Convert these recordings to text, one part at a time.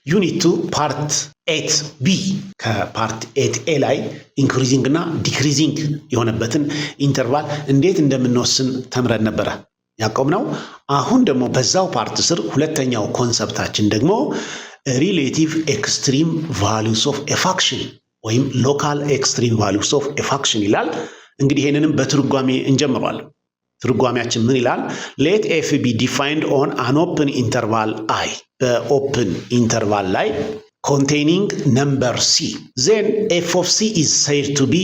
ዩኒት 2 ፓርት 8 ቢ ከፓርት 8 ኤ ላይ ኢንክሪዚንግ እና ዲክሪዚንግ የሆነበትን ኢንተርቫል እንዴት እንደምንወስን ተምረን ነበረ ያቆምነው። አሁን ደግሞ በዛው ፓርት ስር ሁለተኛው ኮንሰፕታችን ደግሞ ሪሌቲቭ ኤክስትሪም ቫሉስ ኦፍ ኤ ፋንክሽን ወይም ሎካል ኤክስትሪም ቫሉስ ኦፍ ኤ ፋንክሽን ይላል። እንግዲህ ይሄንንም በትርጓሜ እንጀምረዋለን። ትርጓሜያችን ምን ይላል? ሌት ኤፍ ቢ ዲፋይንድ ኦን አን ኦፕን ኢንተርቫል አይ በኦፕን ኢንተርቫል ላይ containing number c, then f of c is said to be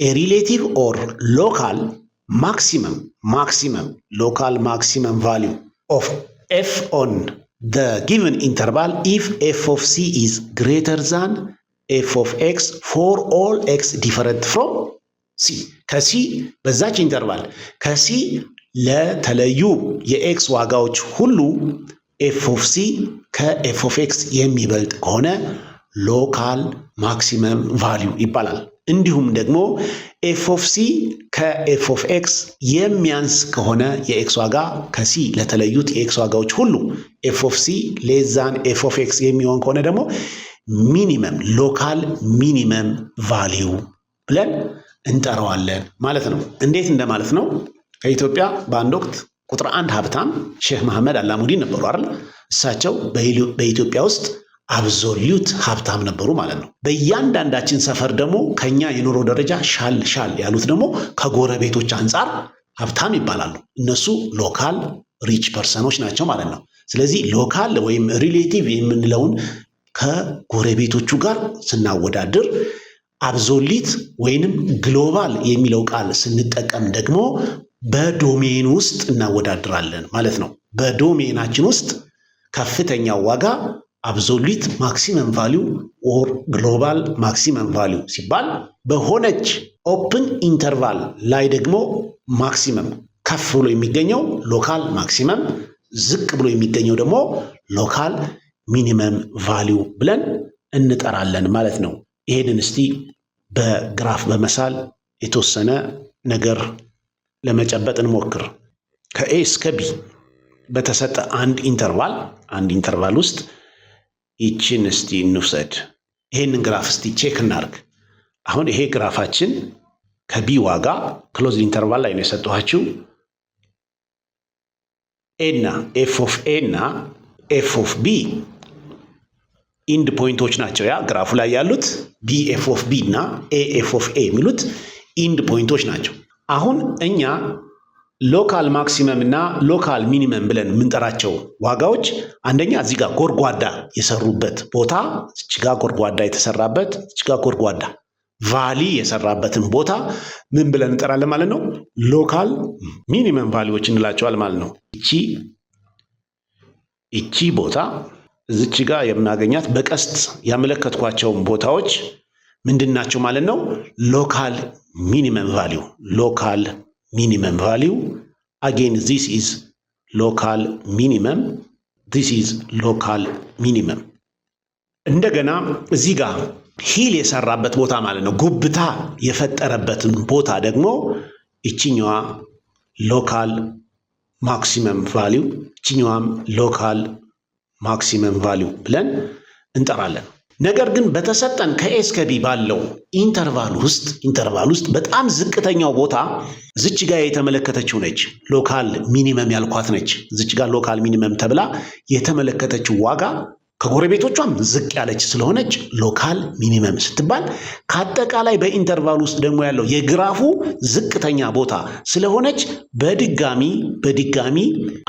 a relative or local local maximum value of f on the given interval if f of c is greater than f of x for all x different from c. ከሲ በዛች ኢንተርቫል ከሲ ለተለዩ የኤክስ ዋጋዎች ሁሉ ኤፍ ኦፍ ሲ ከኤፍ ኦፍ ኤክስ የሚበልጥ ከሆነ ሎካል ማክሲመም ቫሊዩ ይባላል። እንዲሁም ደግሞ ኤፍ ኦፍ ሲ ከኤፍ ኦፍ ኤክስ የሚያንስ ከሆነ የኤክስ ዋጋ ከሲ ለተለዩት የኤክስ ዋጋዎች ሁሉ ኤፍ ኦፍ ሲ ሌዛን ኤፍ ኦፍ ኤክስ የሚሆን ከሆነ ደግሞ ሚኒመም ሎካል ሚኒመም ቫሊዩ ብለን እንጠራዋለን ማለት ነው። እንዴት እንደማለት ነው? ከኢትዮጵያ በአንድ ወቅት ቁጥር 1 ሀብታም ሼህ መሐመድ አላሙዲን ነበሩ አይደል? እሳቸው በኢትዮጵያ ውስጥ አብሶሉት ሀብታም ነበሩ ማለት ነው። በእያንዳንዳችን ሰፈር ደግሞ ከኛ የኑሮ ደረጃ ሻል ያሉት ደግሞ ከጎረቤቶች አንጻር ሀብታም ይባላሉ። እነሱ ሎካል ሪች ፐርሰኖች ናቸው ማለት ነው። ስለዚህ ሎካል ወይም ሪሌቲቭ የምንለውን ከጎረቤቶቹ ጋር ስናወዳድር አብሶሉት ወይንም ግሎባል የሚለው ቃል ስንጠቀም ደግሞ በዶሜን ውስጥ እናወዳድራለን ማለት ነው። በዶሜናችን ውስጥ ከፍተኛው ዋጋ አብሶሉት ማክሲመም ቫሊዩ ኦር ግሎባል ማክሲመም ቫሊዩ ሲባል በሆነች ኦፕን ኢንተርቫል ላይ ደግሞ ማክሲመም ከፍ ብሎ የሚገኘው ሎካል ማክሲመም፣ ዝቅ ብሎ የሚገኘው ደግሞ ሎካል ሚኒመም ቫሊዩ ብለን እንጠራለን ማለት ነው። ይሄንን እስቲ በግራፍ በመሳል የተወሰነ ነገር ለመጨበጥ እንሞክር። ከኤ እስከ ቢ በተሰጠ አንድ ኢንተርቫል ውስጥ ይችን እስቲ እንውሰድ። ይሄንን ግራፍ እስቲ ቼክ እናርግ። አሁን ይሄ ግራፋችን ከቢ ዋጋ ክሎዝድ ኢንተርቫል ላይ ነው የሰጠኋችሁ። ኤና ኤፍ ኦፍ ኤ እና ኤፍ ኦፍ ቢ ኢንድ ፖይንቶች ናቸው። ያ ግራፉ ላይ ያሉት ቢ ኤፍ ኦፍ ቢ እና ኤ ኤፍ ኦፍ ኤ የሚሉት ኢንድ ፖይንቶች ናቸው። አሁን እኛ ሎካል ማክሲመም እና ሎካል ሚኒመም ብለን የምንጠራቸው ዋጋዎች አንደኛ እዚህ ጋር ጎርጓዳ የሰሩበት ቦታ፣ እዚህ ጋር ጎርጓዳ የተሰራበት፣ እዚህ ጋር ጎርጓዳ ቫሊ የሰራበትን ቦታ ምን ብለን እንጠራለን ማለት ነው? ሎካል ሚኒመም ቫሊዎች እንላቸዋል ማለት ነው። እቺ ቦታ እዚች ጋር የምናገኛት በቀስት ያመለከትኳቸውን ቦታዎች ምንድን ናቸው ማለት ነው? ሎካል ሚኒመም ቫሊዩ አጌን ዚስ ኢዝ ሎካል ሚኒመም። እንደገና እዚህ ጋር ሂል የሰራበት ቦታ ማለት ነው፣ ጉብታ የፈጠረበትን ቦታ ደግሞ እቺኛዋ ሎካል ማክሲመም ቫሊዩ፣ እቺኛዋም ሎካል ማክሲመም ቫሊዩ ብለን እንጠራለን። ነገር ግን በተሰጠን ከኤ እስከ ቢ ባለው ኢንተርቫል ውስጥ በጣም ዝቅተኛው ቦታ ዝች ጋር የተመለከተችው ነች። ሎካል ሚኒመም ያልኳት ነች። ዝች ጋር ሎካል ሚኒመም ተብላ የተመለከተችው ዋጋ ከጎረቤቶቿም ዝቅ ያለች ስለሆነች ሎካል ሚኒመም ስትባል፣ ከአጠቃላይ በኢንተርቫል ውስጥ ደግሞ ያለው የግራፉ ዝቅተኛ ቦታ ስለሆነች በድጋሚ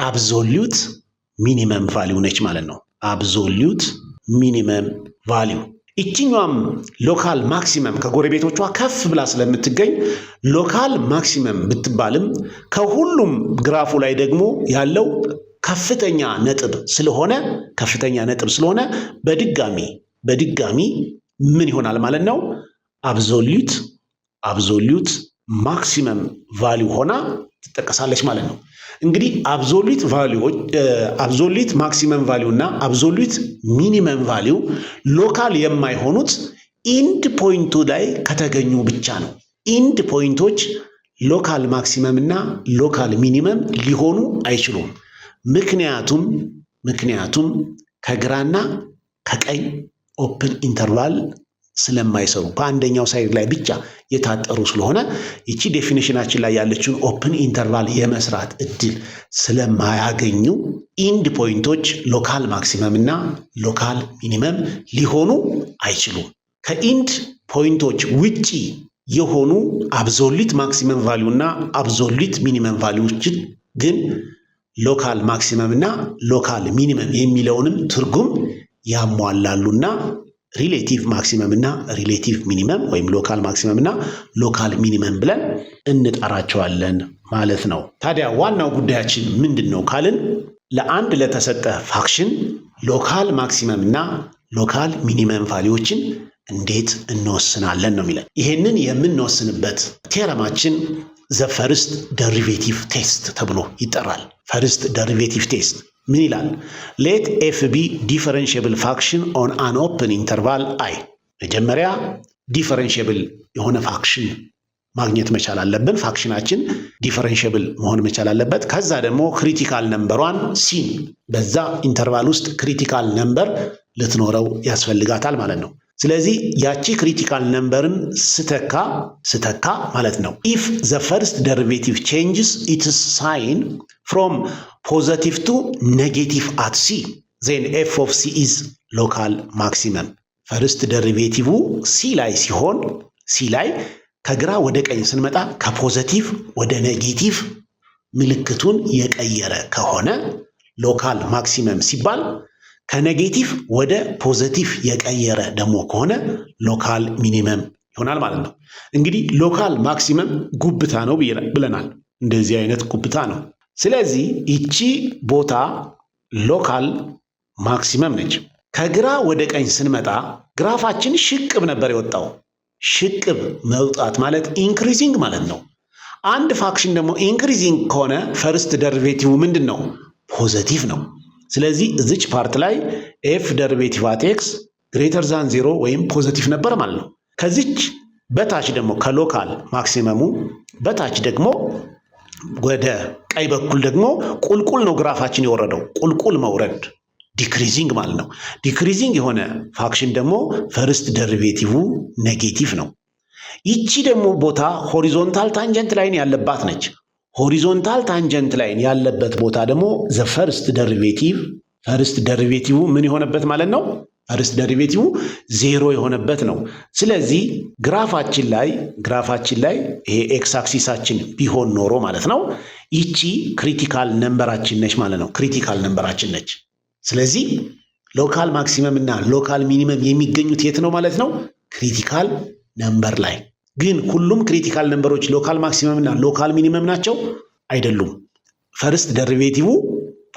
አብሶሉት ሚኒመም ቫሊዩ ነች ማለት ነው። አብሶሉት ሚኒመም ቫሊዩ። እቺኛዋም ሎካል ማክሲመም ከጎረቤቶቿ ከፍ ብላ ስለምትገኝ ሎካል ማክሲመም ብትባልም ከሁሉም ግራፉ ላይ ደግሞ ያለው ከፍተኛ ነጥብ ስለሆነ በድጋሚ ምን ይሆናል ማለት ነው? አብሶሉት ማክሲመም ቫሊዩ ሆና ትጠቀሳለች ማለት ነው። እንግዲህ አብሶሉት ማክሲመም ቫሊዩ እና አብሶሉት ሚኒመም ቫሊዩ ሎካል የማይሆኑት ኢንድ ፖይንቱ ላይ ከተገኙ ብቻ ነው። ኢንድ ፖይንቶች ሎካል ማክሲመም እና ሎካል ሚኒመም ሊሆኑ አይችሉም። ምክንያቱም ከግራና ከቀኝ ኦፕን ኢንተርቫል ስለማይሰሩ በአንደኛው ሳይድ ላይ ብቻ የታጠሩ ስለሆነ ይቺ ዴፊኒሽናችን ላይ ያለችውን ኦፕን ኢንተርቫል የመስራት እድል ስለማያገኙ ኢንድ ፖይንቶች ሎካል ማክሲመም እና ሎካል ሚኒመም ሊሆኑ አይችሉም። ከኢንድ ፖይንቶች ውጪ የሆኑ አብዞሊት ማክሲመም ቫሊዩ እና አብዞሊት ሚኒመም ቫሊዩዎችን ግን ሎካል ማክሲመም እና ሎካል ሚኒመም የሚለውንም ትርጉም ያሟላሉና ሪሌቲቭ ማክሲመም እና ሪሌቲቭ ሚኒመም ወይም ሎካል ማክሲመም እና ሎካል ሚኒመም ብለን እንጠራቸዋለን ማለት ነው። ታዲያ ዋናው ጉዳያችን ምንድን ነው ካልን ለአንድ ለተሰጠ ፋክሽን ሎካል ማክሲመም እና ሎካል ሚኒመም ቫሊዎችን እንዴት እንወስናለን ነው የሚለን። ይሄንን የምንወስንበት ቴረማችን ዘ ፈርስት ደሪቬቲቭ ቴስት ተብሎ ይጠራል። ፈርስት ደሪቬቲቭ ቴስት ምን ይላል? ሌት ኤፍ ቢ ዲፈረንሽብል ፋክሽን ኦን አን ኦፕን ኢንተርቫል አይ። መጀመሪያ ዲፈረንሽብል የሆነ ፋክሽን ማግኘት መቻል አለብን። ፋክሽናችን ዲፈረንሽብል መሆን መቻል አለበት። ከዛ ደግሞ ክሪቲካል ነምበሯን ሲን በዛ ኢንተርቫል ውስጥ ክሪቲካል ነምበር ልትኖረው ያስፈልጋታል ማለት ነው። ስለዚህ ያቺ ክሪቲካል ነምበርን ስተካ ማለት ነው ኢፍ ዘ ፈርስት ደሪቬቲቭ ቼንጅስ ኢትስ ሳይን ፍሮም ፖዘቲቭ ቱ ኔጌቲቭ አት ሲ ዜን ኤፍ ኦፍ ሲ ኢዝ ሎካል ማክሲመም። ፈርስት ደሪቬቲቭ ሲ ላይ ሲሆን ሲ ላይ ከግራ ወደ ቀኝ ስንመጣ ከፖዘቲቭ ወደ ኔጌቲቭ ምልክቱን የቀየረ ከሆነ ሎካል ማክሲመም ሲባል፣ ከኔጌቲቭ ወደ ፖዘቲቭ የቀየረ ደግሞ ከሆነ ሎካል ሚኒመም ይሆናል ማለት ነው። እንግዲህ ሎካል ማክሲመም ጉብታ ነው ብለናል። እንደዚህ አይነት ጉብታ ነው። ስለዚህ ይቺ ቦታ ሎካል ማክሲመም ነች። ከግራ ወደ ቀኝ ስንመጣ ግራፋችን ሽቅብ ነበር የወጣው። ሽቅብ መውጣት ማለት ኢንክሪዚንግ ማለት ነው። አንድ ፋክሽን ደግሞ ኢንክሪዚንግ ከሆነ ፈርስት ደሪቬቲቭ ምንድን ነው? ፖዘቲቭ ነው። ስለዚህ እዚች ፓርት ላይ ኤፍ ደሪቬቲቭ አት ኤክስ ግሬተር ዛን 0 ወይም ፖዘቲቭ ነበር ማለት ነው። ከዚች በታች ደግሞ ከሎካል ማክሲመሙ በታች ደግሞ ወደ ቀኝ በኩል ደግሞ ቁልቁል ነው ግራፋችን የወረደው። ቁልቁል መውረድ ዲክሪዚንግ ማለት ነው። ዲክሪዚንግ የሆነ ፋክሽን ደግሞ ፈርስት ደሪቬቲቭ ኔጌቲቭ ነው። ይቺ ደግሞ ቦታ ሆሪዞንታል ታንጀንት ላይን ያለባት ነች። ሆሪዞንታል ታንጀንት ላይን ያለበት ቦታ ደግሞ ዘ ፈርስት ደሪቬቲቭ ምን የሆነበት ማለት ነው? ፈርስት ደሪቬቲቭ 0 የሆነበት ነው። ስለዚህ ግራፋችን ላይ ይሄ ኤክስ አክሲሳችን ቢሆን ኖሮ ማለት ነው ይቺ ክሪቲካል ነምበራችን ነች ማለት ነው። ክሪቲካል ነምበራችን ነች። ስለዚህ ሎካል ማክሲመም እና ሎካል ሚኒመም የሚገኙት የት ነው ማለት ነው? ክሪቲካል ነምበር ላይ። ግን ሁሉም ክሪቲካል ነምበሮች ሎካል ማክሲመም እና ሎካል ሚኒመም ናቸው? አይደሉም። ፈርስት ደሪቬቲቭ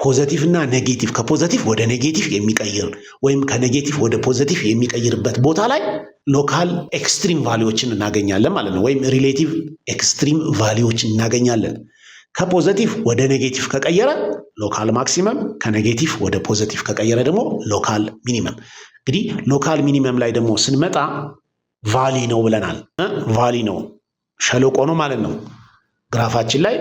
ፖዘቲቭ እና ኔጌቲቭ ከፖዘቲቭ ወደ ኔጌቲቭ የሚቀይር ወይም ከኔጌቲቭ ወደ ፖዘቲቭ የሚቀይርበት ቦታ ላይ ሎካል ኤክስትሪም ቫሊዎችን እናገኛለን ማለት ነው። ወይም ሪሌቲቭ ኤክስትሪም ቫሊዎችን እናገኛለን። ከፖዘቲቭ ወደ ኔጌቲቭ ከቀየረ ሎካል ማክሲመም፣ ከኔጌቲቭ ወደ ፖዘቲቭ ከቀየረ ደግሞ ሎካል ሚኒመም። እንግዲህ ሎካል ሚኒመም ላይ ደግሞ ስንመጣ ቫሊ ነው ብለናል። ቫሊ ነው ሸለቆ ነው ማለት ነው። ግራፋችን ላይ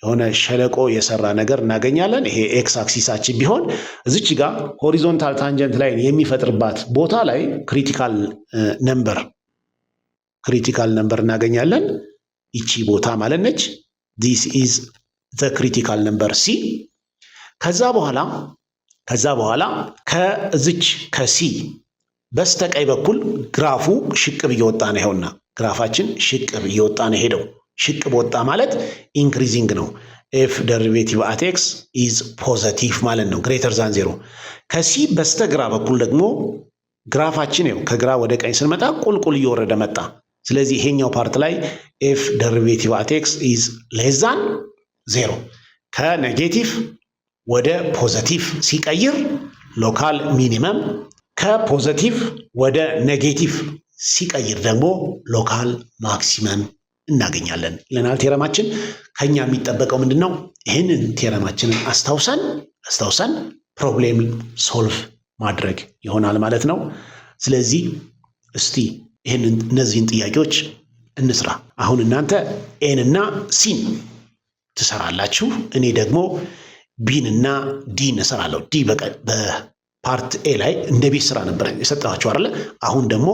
የሆነ ሸለቆ የሰራ ነገር እናገኛለን። ይሄ ኤክስ አክሲሳችን ቢሆን እዚች ጋር ሆሪዞንታል ታንጀንት ላይ የሚፈጥርባት ቦታ ላይ ክሪቲካል ነምበር እናገኛለን። ይቺ ቦታ ማለት ነች። ዲስ ኢዝ ዘ ክሪቲካል ነምበር ሲ። ከዛ በኋላ ከዚች ከሲ በስተቀኝ በኩል ግራፉ ሽቅብ እየወጣ ነው። ይኸውና ግራፋችን ሽቅብ እየወጣ ነው ሄደው። ሽቅብ ወጣ ማለት ኢንክሪዚንግ ነው። ኤፍ ደሪቬቲቭ አት ኤክስ ኢዝ ፖዘቲቭ ማለት ነው፣ ግሬተር ዛን 0። ከሲ በስተግራ በኩል ደግሞ ግራፋችን ይኸው ከግራ ወደ ቀኝ ስንመጣ ቁልቁል እየወረደ መጣ። ስለዚህ ይሄኛው ፓርት ላይ ኤፍ ደሪቬቲቭ አት ኤክስ ኢዝ ሌስ ዛን 0። ከኔጌቲቭ ወደ ፖዘቲቭ ሲቀይር ሎካል ሚኒመም፣ ከፖዘቲቭ ወደ ኔጌቲቭ ሲቀይር ደግሞ ሎካል ማክሲመም እናገኛለን ይለናል ቴረማችን። ከኛ የሚጠበቀው ምንድነው? ይህንን ቴረማችንን አስታውሰን ፕሮብሌም ሶልቭ ማድረግ ይሆናል ማለት ነው። ስለዚህ እስቲ እነዚህን ጥያቄዎች እንስራ። አሁን እናንተ ኤን እና ሲን ትሰራላችሁ፣ እኔ ደግሞ ቢን እና ዲን እሰራለሁ። ዲ ፓርት ኤ ላይ እንደ ቤት ስራ ነበር የሰጣችሁ አይደለ? አሁን ደግሞ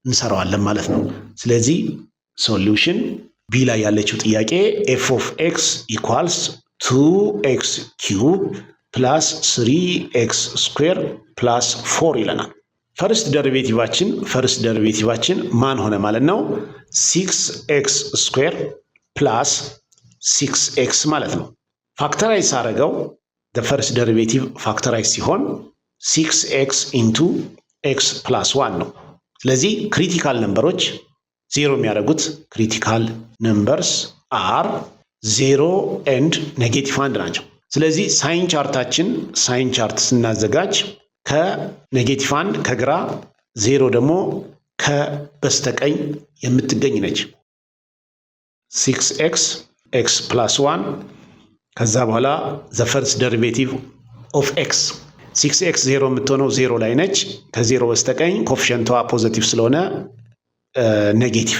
እንሰራዋለን ማለት ነው። ስለዚህ ሶሉሽን ቢ ላይ ያለችው ጥያቄ ኤፍ ኦፍ ኤክስ ኢኳልስ 2x ኪዩብ ፕላስ 3x ስኩዌር ፕላስ 4 ይለናል። ፈርስት ደሪቬቲቫችን ማን ሆነ ማለት ነው? 6x ስኩዌር ፕላስ 6x ማለት ነው። ፋክተራይዝ አደረገው ፈርስት ደሪቬቲቭ ፋክተራይዝ ሲሆን 6x ኢንቱ x ፕላስ 1 ነው። ስለዚህ ክሪቲካል ነምበሮች ዜሮ የሚያደርጉት ክሪቲካል ነምበርስ አር 0 ኤንድ ኔጌቲቭ 1 ናቸው። ስለዚህ ሳይን ቻርት ስናዘጋጅ ከኔጌቲቭ 1 ከግራ 0 ደግሞ ከበስተቀኝ የምትገኝ ነች። 6x x ፕላስ 1 ከዛ በኋላ ዘ ፈርስት ደሪቬቲቭ ኦፍ x 6x 0 የምትሆነው 0 ላይ ነች። ከ0 በስተቀኝ ኮፊሸንቷ ፖዚቲቭ ስለሆነ ኔጌቲቭ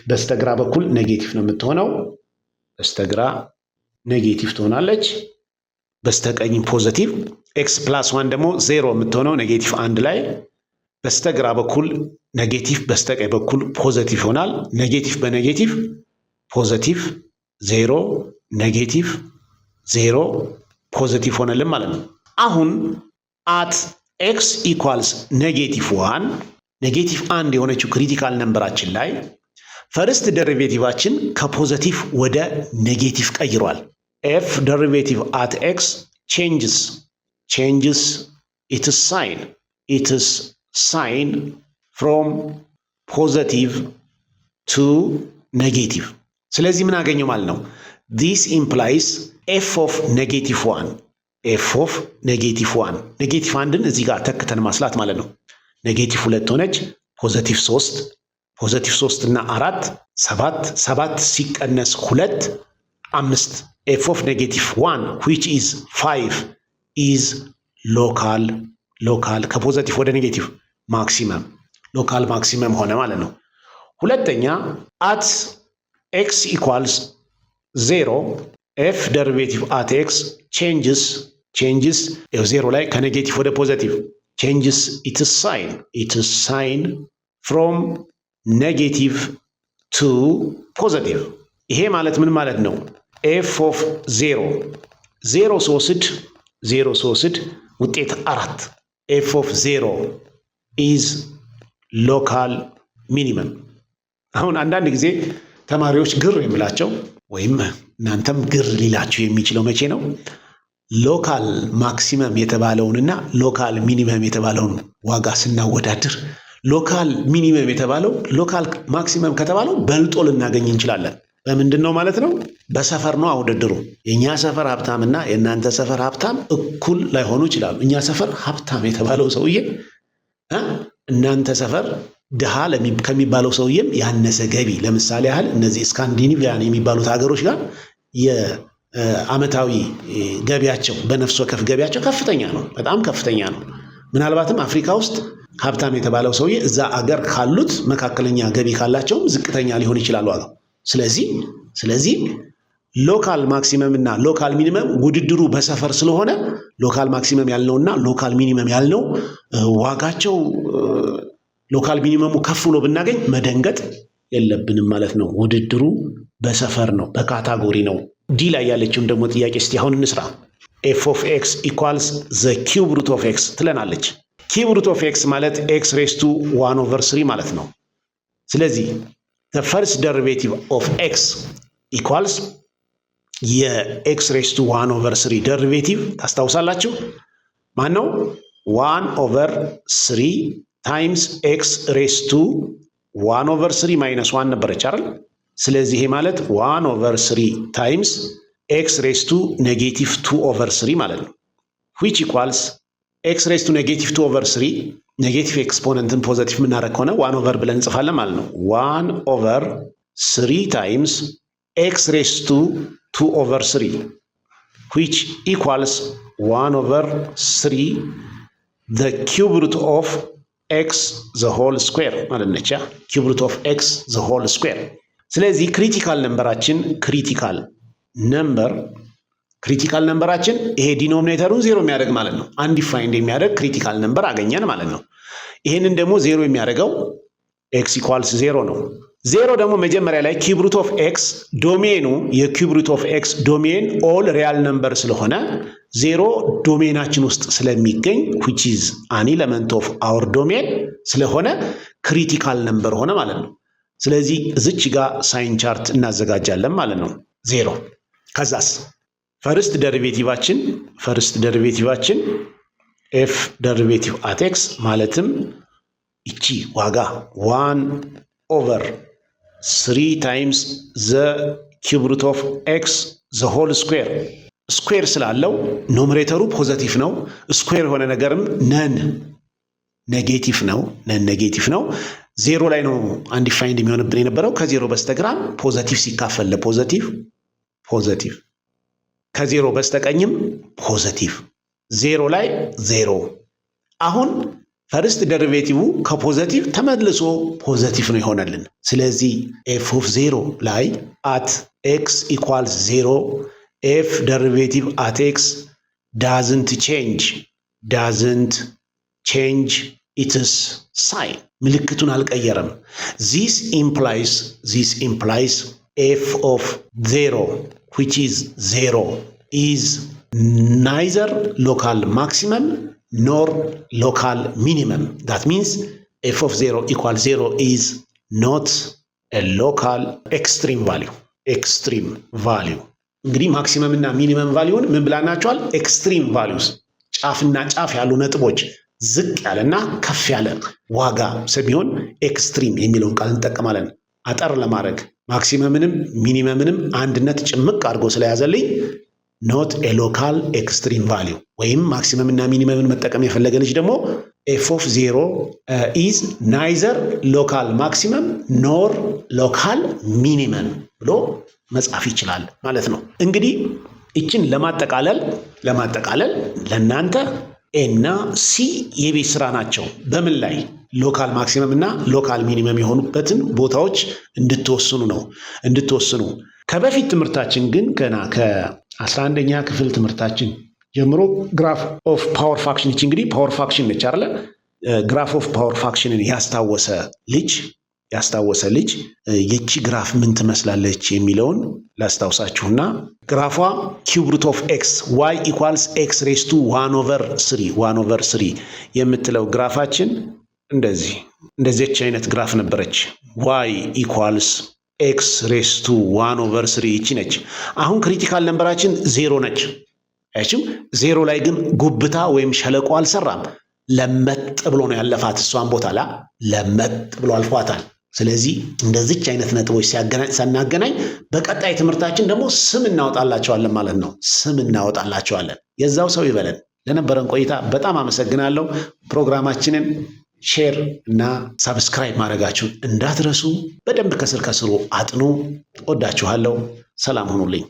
በስተግራ በኩል ኔጌቲቭ ነው የምትሆነው። በስተግራ ኔጌቲቭ ትሆናለች፣ በስተቀኝ ፖዚቲቭ። ኤክስ ፕላስ 1 ደግሞ 0 የምትሆነው ኔጌቲቭ 1 ላይ በስተግራ በኩል ኔጌቲቭ፣ በስተቀኝ በኩል ፖዚቲቭ ይሆናል። ኔጌቲቭ በኔጌቲቭ ፖዚቲቭ 0 ኔጌቲቭ 0 ፖዚቲቭ ሆነልን ማለት ነው። አሁን አት ኤክስ ኢኳልስ ኔጌቲቭ 1 ኔጌቲቭ 1 የሆነችው ክሪቲካል ነምበራችን ላይ ፈርስት ደሪቬቲቫችን ከፖዚቲቭ ወደ ኔጌቲቭ ቀይሯል። ኤፍ ደሪቬቲቭ አት ኤክስ ቼንጅስ ኢትስ ሳይን ፍሮም ፖዚቲቭ ቱ ኔጌቲቭ። ስለዚህ ምን አገኘው ማለት ነው? ዲስ ኢምፕላይስ ኤፍ ኦፍ ኔጌቲቭ 1 ኔጌቲቭ 1ን እዚህ ጋር ተክተን ማስላት ማለት ነው። ኔጌቲቭ 2 ሆነች፣ ፖዚቲቭ 3 እና 4 7 ሲቀነስ 2 5 ኤፍ ኦፍ ኔጌቲቭ 1 which is 5 is ሎካል ከፖዚቲቭ ወደ ኔጌቲቭ ሎካል ማክሲመም ሆነ ማለት ነው። ሁለተኛ አት ኤክስ ኢኳልስ 0 ኤፍ ደሪቬቲቭ አት ኤክስ ቼንጅስ 0 ላይ ከኔጌቲቭ ወደ ፖዚቲቭ changes its sign from negative to positive። ይሄ ማለት ምን ማለት ነው? ኤፍ ኦፍ 0 ስወስድ ውጤት 4 ኤፍ ኦፍ 0 ኢዝ ሎካል ሚኒመም። አሁን አንዳንድ ጊዜ ተማሪዎች ግር የሚላቸው ወይም እናንተም ግር ሊላችሁ የሚችለው መቼ ነው? ሎካል ማክሲመም የተባለውንና ሎካል ሚኒመም የተባለውን ዋጋ ስናወዳድር ሎካል ሚኒመም የተባለው ሎካል ማክሲመም ከተባለው በልጦ ልናገኝ እንችላለን። በምንድን ነው ማለት ነው? በሰፈር ነው ውድድሩ። የእኛ ሰፈር ሀብታምና የእናንተ ሰፈር ሀብታም እኩል ላይሆኑ ይችላሉ። እኛ ሰፈር ሀብታም የተባለው ሰውዬ እናንተ ሰፈር ድሃ ከሚባለው ሰውዬም ያነሰ ገቢ፣ ለምሳሌ ያህል እነዚህ ስካንዲኔቪያን የሚባሉት ሀገሮች ጋር የአመታዊ ገቢያቸው በነፍስ ወከፍ ገቢያቸው ከፍተኛ ነው፣ በጣም ከፍተኛ ነው። ምናልባትም አፍሪካ ውስጥ ሀብታም የተባለው ሰውዬ እዛ አገር ካሉት መካከለኛ ገቢ ካላቸውም ዝቅተኛ ሊሆን ይችላል ዋጋው። ስለዚህ ሎካል ማክሲመም እና ሎካል ሚኒመም ውድድሩ በሰፈር ስለሆነ ሎካል ማክሲመም ያልነውና ሎካል ሚኒመም ያልነው ዋጋቸው ሎካል ሚኒመሙ ከፍ ብሎ ብናገኝ መደንገጥ የለብንም ማለት ነው። ውድድሩ በሰፈር ነው፣ በካታጎሪ ነው። ዲ ላይ ያለችውን ደግሞ ጥያቄ እስቲ አሁን እንስራ። ኤፍ ኦፍ ኤክስ ኢኳልስ ዘ ኪዩብ ሩት ኦፍ ኤክስ ትለናለች። ኪዩብ ሩት ኦፍ ኤክስ ማለት ኤክስ ሬስ ቱ 1/3 ማለት ነው። ስለዚህ the first derivative of x equals የኤክስ ሬስ ቱ 1/3 ደሪቬቲቭ ታስታውሳላችሁ ማን ነው? 1/3 ታይምስ ኤክስ ሬስ ቱ 1/3 ማይነስ 1 ነበረች አይደል? ስለዚህ ይሄ ማለት 1/3 ታይምስ ኤክስ ሬስ ቱ ኔጌቲቭ 2/3 ማለት ነው። which equals ኤክስ ሬስ ቱ ኔጌቲቭ 2/3 ኔጌቲቭ ኤክስፖነንትን ፖዘቲቭ የምናደርግ ከሆነ 1/, ብለን እንጽፋለን ማለት ነው። 1/3 ታይምስ ኤክስ ሬስ ቱ 2/3 which equals 1/3 the cube root of x the whole square ማለት ነች። cube root of x the whole square። ስለዚህ ክሪቲካል ነምበራችን ክሪቲካል ክሪቲካል ነምበራችን ይሄ ዲኖሚኔተሩን 0 የሚያደርግ ማለት ነው። አንዲፋይንድ የሚያደርግ ክሪቲካል ነምበር አገኘን ማለት ነው። ይህንን ደግሞ 0 የሚያደርገው ኤክስ ኢኳልስ 0 ነው። 0 ደግሞ መጀመሪያ ላይ ኪዩብ ሩት ኦፍ ኤክስ ዶሜኑ የኪዩብ ሩት ኦፍ ኤክስ ዶሜን ኦል ሪያል ነምበር ስለሆነ 0 ዶሜናችን ውስጥ ስለሚገኝ which is an element of our domain ስለሆነ ክሪቲካል ነምበር ሆነ ማለት ነው። ስለዚህ እዚች ጋር ሳይን ቻርት እናዘጋጃለን ማለት ነው። 0 ከዛስ ፈርስት ደሪቬቲቫችን ኤፍ ደሪቬቲቭ አት ኤክስ ማለትም እቺ ዋጋ 1/3 ታይምስ ዘ ኪዩብ ሩት ኦፍ ኤክስ ዘ ሆል ስኩዌር ስላለው ኖሜሬተሩ ፖዘቲቭ ነው። ስኩዌር የሆነ ነገርም ነን ኔጌቲቭ ነው። 0 ላይ ነው አንዲፋይንድ የሚሆንብን የነበረው። ከ0 በስተግራም ፖዘቲቭ ሲካፈል ለፖዘቲቭ ከ0 በስተቀኝም ፖዘቲቭ 0 ላይ 0። አሁን ፈርስት ደሪቬቲቭ ከፖዘቲቭ ተመልሶ ፖዘቲቭ ነው ይሆነልን። ስለዚህ ኤፍ ኦፍ 0 ላይ አት ኤክስ ኢኳልስ 0 ኤፍ ደሪቬቲቭ አት ኤክስ ዳዝንት ቼንጅ ኢትስ ሳይን ምልክቱን አልቀየረም። ዚስ ኢምፕላይስ ኤፍ ኦፍ 0 which is 0 is neither local maximum nor local minimum. That means f of 0 equals 0 is not a local extreme value. እንግዲህ ማክሲመም እና ሚኒመም ቫሊዩን ምን ብላናቸዋል? ኤክስትሪም ቫሊዩስ ጫፍና ጫፍ ያሉ ነጥቦች ዝቅ ያለና ከፍ ያለ ዋጋ ስለሚሆን ኤክስትሪም የሚለውን ቃል እንጠቀማለን። አጠር ለማድረግ ማክሲመምንም ሚኒመምንም አንድነት ጭምቅ አድርጎ ስለያዘልኝ ኖት ኤ ሎካል ኤክስትሪም ቫሊዩ ወይም ማክሲመም እና ሚኒመምን መጠቀም የፈለገ ልጅ ደግሞ ኤፍ ኦፍ 0 ኢዝ ናይዘር ሎካል ማክሲመም ኖር ሎካል ሚኒመም ብሎ መጻፍ ይችላል ማለት ነው። እንግዲህ እችን ለማጠቃለል ለእናንተ ኤ እና ሲ የቤት ስራ ናቸው። በምን ላይ ሎካል ማክሲመም እና ሎካል ሚኒመም የሆኑበትን ቦታዎች እንድትወስኑ ከበፊት ትምህርታችን ግን ገና ከ11ኛ ክፍል ትምህርታችን ጀምሮ ግራፍ ኦፍ ፓወር ፋክሽን እንግዲህ ፓወር ፋክሽን ነች አይደለ? ግራፍ ኦፍ ፓወር ፋክሽንን ያስታወሰ ልጅ የቺ ግራፍ ምን ትመስላለች የሚለውን ላስታውሳችሁና ግራፏ ኪዩብ ሩት ኦፍ ኤክስ ዋይ ኢኳልስ ኤክስ ሬስ ቱ 1/3 የምትለው ግራፋችን እንደዚህች አይነት ግራፍ ነበረች። ዋይ ኢኳልስ ኤክስ ሬስ ቱ 1/3 ይቺ ነች። አሁን ክሪቲካል ነምበራችን 0 ነች። አይችም 0 ላይ ግን ጉብታ ወይም ሸለቆ አልሰራም። ለመጥ ብሎ ነው ያለፋት። እሷን ቦታ ለመጥ ብሎ አልፏታል። ስለዚህ እንደዚች አይነት ነጥቦች ሳናገናኝ በቀጣይ ትምህርታችን ደግሞ ስም እናወጣላቸዋለን ማለት ነው። የዛው ሰው ይበለን። ለነበረን ቆይታ በጣም አመሰግናለሁ። ፕሮግራማችንን ሼር እና ሳብስክራይብ ማድረጋችሁን እንዳትረሱ። በደንብ ከስር አጥኑ። ወዳችኋለሁ። ሰላም ሁኑልኝ።